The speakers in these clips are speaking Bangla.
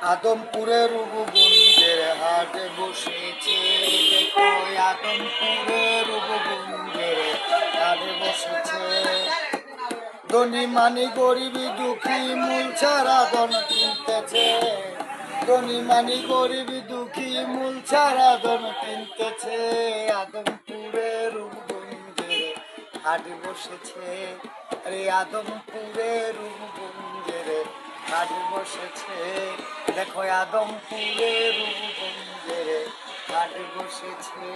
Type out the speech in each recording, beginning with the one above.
আদমপুরের রূপগঞ্জের হাটে বসেছে, দেখো আদমপুরের রূপগঞ্জের হাটে বসেছে। ধনী মানি গরিবী দুঃখী মূল ছাড়া ধন কিনতেছে, ধনী মানি গরিবী দুঃখী মূল ছাড়া ধন কিনতেছে। আদমপুরের রূপগঞ্জের হাটে বসেছে, আরে আদমপুরের রূপগঞ্জের হাটে বসেছে। দেখো আদমপুরের রূপগঞ্জের হাটে বসেছে।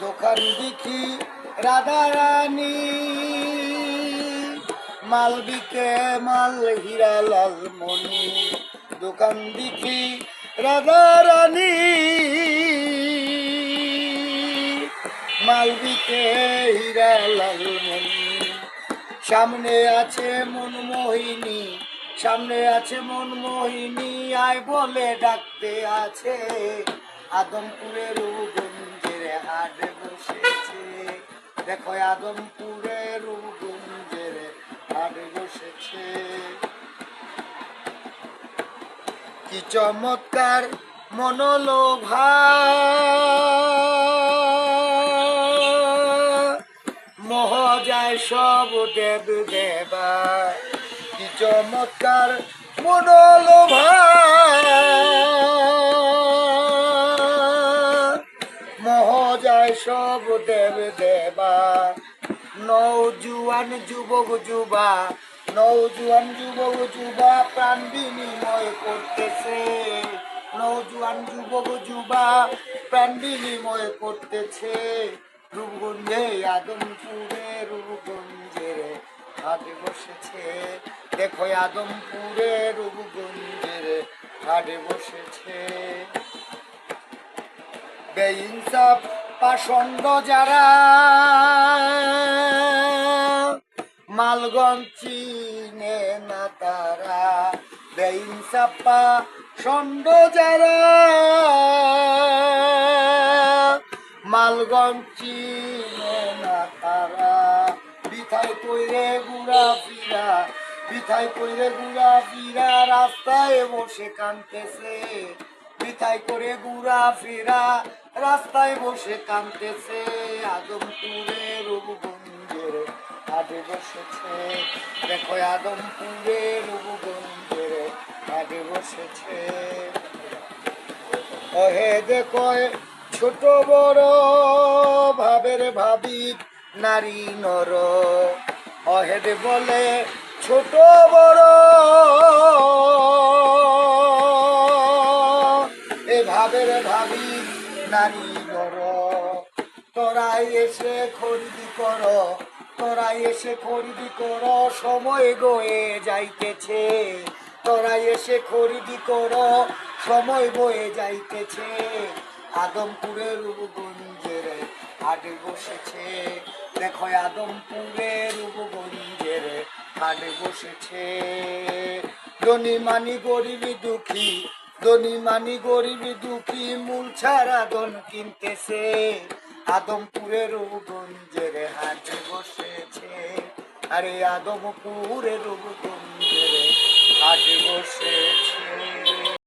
দোকান দেখি রাধা রানী, মাল বিকে মাল হীরা লাল মণি। দোকান দেখি রাধা রানী, মাল বিকে হীরা লাল মণি। সামনে আছে মনমোহিনী, সামনে আছে মনমোহিনী, আয় বলে ডাকতে আছে। আদমপুরের রূপগঞ্জের হাটে বসেছে, দেখো আদমপুরের রূপগঞ্জের হাটে বসেছে। কি চমৎকার মনোলোভা, মোহ যায় সব দেব দেবা। কি চমৎকার মনোলোভা, মোহ যায় সব দেব দেবা। নৌজুয়ান যুবক যুবা, নৌজুয়ান যুবক যুবা প্রাণ বিনিময় করতেছে। নৌজুয়ান যুবক যুবা প্রাণ বিনিময় করতেছে। রূপগঞ্জে আদমপুরে রূপগঞ্জের হাটে বসেছে, দেখো আদমপুরে রূপগঞ্জের হাটে বসেছে। বেইনসাফ পাষণ্ড যারা, মালগঞ্জ চিনে না তারা। বেইনসাফ পাষণ্ড যারা, মালগঞ্জ চিনে না তারা। বিথায় কইরে ঘুরা ফিরা, বিথায় কইরে ঘুরা ফিরা, রাস্তায় বসে কাঁদতেছে। বিথায় করে ঘুরা ফিরা, রাস্তায় বসে কাঁদতেছে। আদমপুরের রূপগঞ্জের হাটে বসেছে, দেখো আদমপুরের রূপগঞ্জের হাটে বসেছে। ওহে দেখো ছোট বড় ভাবের ভাবিক নারী নর। অহেদ বলে ছোট বড়, এ ভাবের ভাবিক নারী নর। তোরাই এসে খরিদি কর, তোরাই এসে খরিদি কর, সময় গয়ে যাইতেছে। তোরাই এসে খরিদি কর, সময় বয়ে যাইতেছে। আদমপুরের রূপগঞ্জের হাটে বসেছে, দেখো আদমপুরের রূপগঞ্জের হাটে বসেছে। ধনী মানি গরিবী দুঃখী, ধনী মানি গরিবী দুঃখী মূল ছাড়া ধন কিনতেছে। আদমপুরের রূপগঞ্জের হাটে বসেছে, আরে আদমপুরের রূপগঞ্জের হাটে বসেছে।